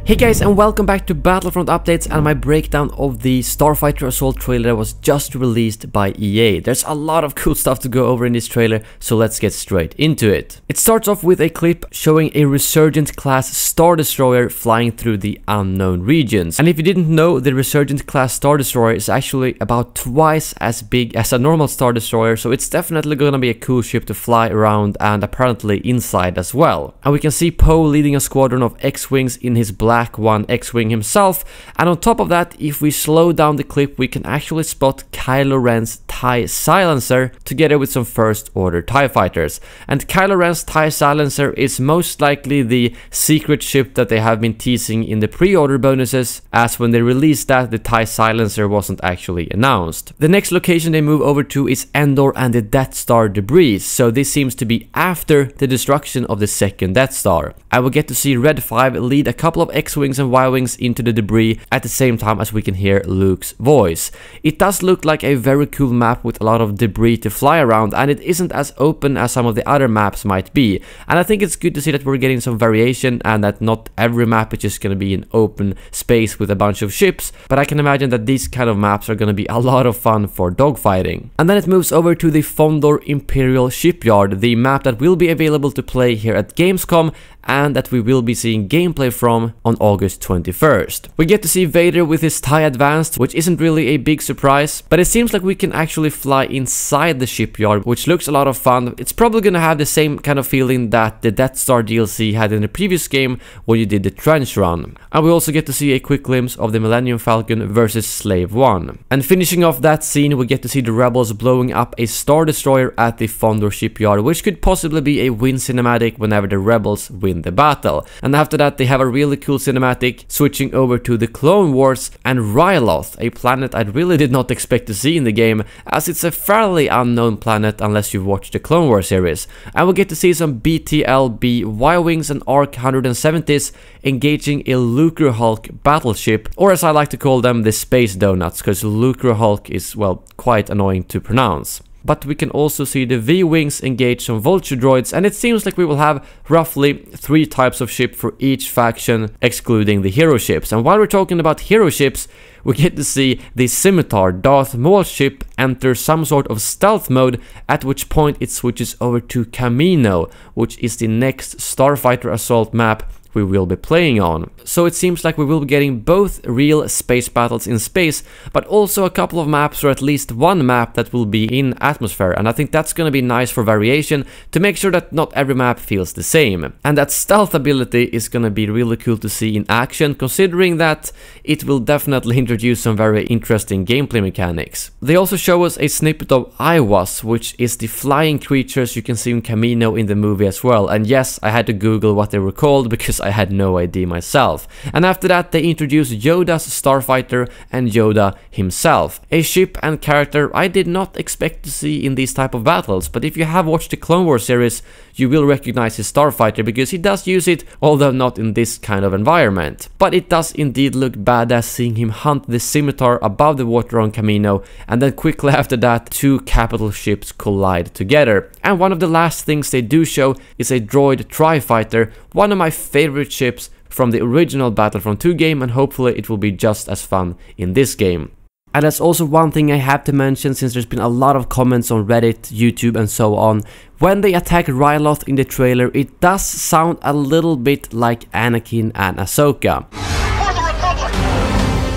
Hey guys, and welcome back to Battlefront Updates and my breakdown of the Starfighter Assault trailer that was just released by EA. There's a lot of cool stuff to go over in this trailer, so let's get straight into it. It starts off with a clip showing a Resurgent class Star Destroyer flying through the unknown regions. And if you didn't know, the Resurgent class Star Destroyer is actually about twice as big as a normal Star Destroyer, so it's definitely gonna be a cool ship to fly around and apparently inside as well. And we can see Poe leading a squadron of X-Wings in his Black One X-Wing himself, and on top of that, if we slow down the clip, we can actually spot Kylo Ren's TIE Silencer together with some First Order TIE fighters. And Kylo Ren's TIE Silencer is most likely the secret ship that they have been teasing in the pre-order bonuses, as when they released that, the TIE Silencer wasn't actually announced. The next location they move over to is Endor and the Death Star debris, so this seems to be after the destruction of the second Death Star. I will get to see Red 5 lead a couple of X-Wings and Y-Wings into the debris at the same time as we can hear Luke's voice. It does look like a very cool map with a lot of debris to fly around, and it isn't as open as some of the other maps might be. And I think it's good to see that we're getting some variation and that not every map is just going to be an open space with a bunch of ships, but I can imagine that these kind of maps are going to be a lot of fun for dogfighting. And then it moves over to the Fondor Imperial Shipyard, the map that will be available to play here at Gamescom and that we will be seeing gameplay from on August 21st. We get to see Vader with his TIE Advanced, which isn't really a big surprise, but it seems like we can actually fly inside the shipyard, which looks a lot of fun. It's probably gonna have the same kind of feeling that the Death Star DLC had in the previous game when you did the trench run. And we also get to see a quick glimpse of the Millennium Falcon versus Slave 1. And finishing off that scene, we get to see the rebels blowing up a Star Destroyer at the Fondor shipyard, which could possibly be a win cinematic whenever the rebels win the battle. And after that, they have a really cool cinematic switching over to the Clone Wars and Ryloth, a planet I really did not expect to see in the game, as it's a fairly unknown planet unless you've watched the Clone Wars series. And we'll get to see some BTLB Y-Wings and ARC 170s engaging a Lucrehulk battleship, or as I like to call them, the Space Donuts, because Lucrehulk is, well, quite annoying to pronounce. But we can also see the V-Wings engage some Vulture droids, and it seems like we will have roughly 3 types of ship for each faction, excluding the hero ships. And while we're talking about hero ships, we get to see the Scimitar Darth Maul ship enter some sort of stealth mode, at which point it switches over to Kamino, which is the next Starfighter Assault map we will be playing on. So it seems like we will be getting both real space battles in space, but also a couple of maps, or at least one map that will be in atmosphere, and I think that's gonna be nice for variation to make sure that not every map feels the same. And that stealth ability is gonna be really cool to see in action, considering that it will definitely introduce some very interesting gameplay mechanics. They also show us a snippet of Aiwas, which is the flying creatures you can see in Kamino in the movie as well, and yes, I had to Google what they were called because I had no idea myself. And after that, they introduced Yoda's Starfighter and Yoda himself, a ship and character I did not expect to see in these type of battles, but if you have watched the Clone Wars series, you will recognize his Starfighter because he does use it, although not in this kind of environment. But it does indeed look badass seeing him hunt the Scimitar above the water on Kamino, and then quickly after that, 2 capital ships collide together. And one of the last things they do show is a droid Tri-Fighter, one of my favorite ships from the original Battlefront 2 game, and hopefully it will be just as fun in this game. And that's also one thing I have to mention, since there's been a lot of comments on Reddit, YouTube and so on. When they attack Ryloth in the trailer, it does sound a little bit like Anakin and Ahsoka. For the Republic!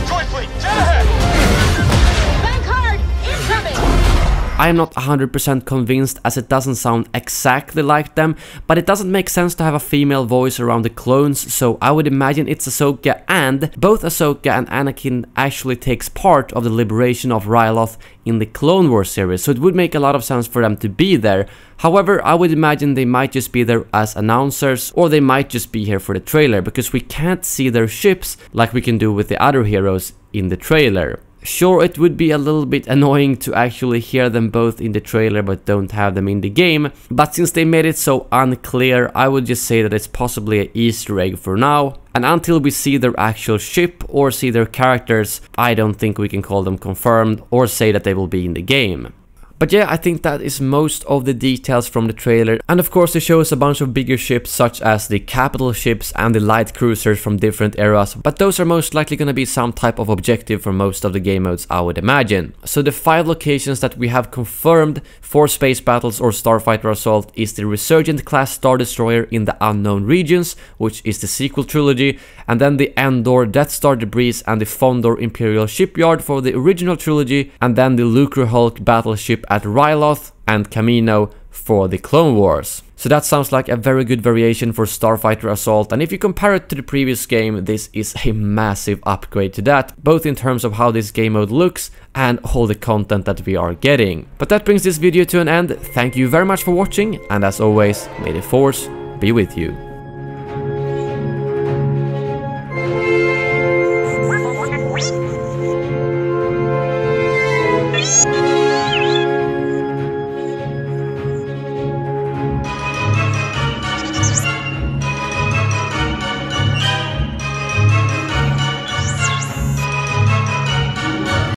Droid fleet, dead ahead! Vanguard, incoming! I am not 100% convinced, as it doesn't sound exactly like them, but it doesn't make sense to have a female voice around the clones, so I would imagine it's Ahsoka, and both Ahsoka and Anakin actually takes part of the liberation of Ryloth in the Clone Wars series, so it would make a lot of sense for them to be there. However, I would imagine they might just be there as announcers, or they might just be here for the trailer, because we can't see their ships like we can do with the other heroes in the trailer. Sure, it would be a little bit annoying to actually hear them both in the trailer but don't have them in the game, but since they made it so unclear, I would just say that it's possibly an Easter egg for now. And until we see their actual ship or see their characters, I don't think we can call them confirmed or say that they will be in the game. But yeah, I think that is most of the details from the trailer, and of course it shows a bunch of bigger ships such as the capital ships and the light cruisers from different eras, but those are most likely gonna be some type of objective for most of the game modes, I would imagine. So the 5 locations that we have confirmed for Space Battles or Starfighter Assault is the Resurgent class Star Destroyer in the Unknown Regions, which is the sequel trilogy, and then the Endor Death Star Debris and the Fondor Imperial Shipyard for the original trilogy, and then the Lucre Hulk battleship at Ryloth and Kamino for the Clone Wars. So that sounds like a very good variation for Starfighter Assault, and if you compare it to the previous game, this is a massive upgrade to that, both in terms of how this game mode looks and all the content that we are getting. But that brings this video to an end. Thank you very much for watching, and as always, may the Force be with you.